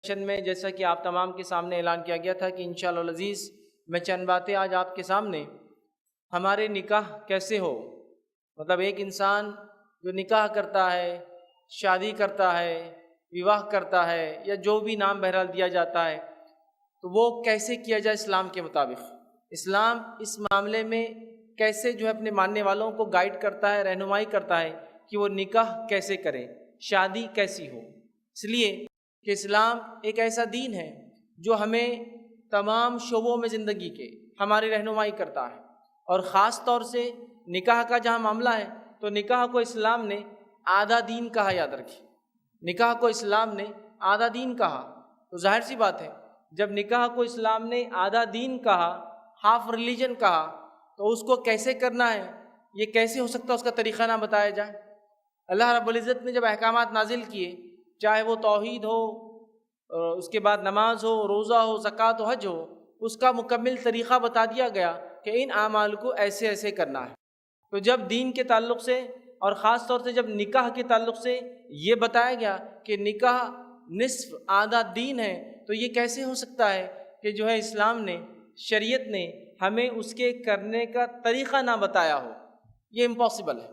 Session میں جیسا کہ آپ تمام کے سامنے اعلان کیا گیا تھا کہ انشاءاللہ العزیز میں چند باتیں آج آپ کے سامنے ہمارے نکاح کیسے ہو، مطلب ایک انسان جو نکاح کرتا ہے، شادی کرتا ہے، وواہ کرتا ہے یا جو بھی نام بہرحال دیا جاتا ہے، تو وہ کیسے کیا جائے اسلام کے مطابق۔ اسلام اس معاملے میں کیسے جو ہے اپنے ماننے والوں کو گائیڈ کرتا ہے، رہنمائی کرتا ہے کہ وہ نکاح کیسے کریں، شادی کیسی ہو۔ اس لیے کہ اسلام ایک ایسا دین ہے جو ہمیں تمام شعبوں میں زندگی کے ہماری رہنمائی کرتا ہے، اور خاص طور سے نکاح کا جہاں معاملہ ہے تو نکاح کو اسلام نے آدھا دین کہا، یاد رکھیے، نکاح کو اسلام نے آدھا دین کہا۔ تو ظاہر سی بات ہے جب نکاح کو اسلام نے آدھا دین کہا، ہاف ریلیجن کہا، تو اس کو کیسے کرنا ہے، یہ کیسے ہو سکتا ہے اس کا طریقہ نہ بتایا جائے۔ اللہ رب العزت نے جب احکامات نازل کیے، چاہے وہ توحید ہو، اس کے بعد نماز ہو، روزہ ہو، زکوٰۃ ہو، حج ہو، اس کا مکمل طریقہ بتا دیا گیا کہ ان اعمال کو ایسے ایسے کرنا ہے۔ تو جب دین کے تعلق سے اور خاص طور سے جب نکاح کے تعلق سے یہ بتایا گیا کہ نکاح نصف آدھا دین ہے، تو یہ کیسے ہو سکتا ہے کہ جو ہے اسلام نے، شریعت نے ہمیں اس کے کرنے کا طریقہ نہ بتایا ہو؟ یہ امپاسبل ہے۔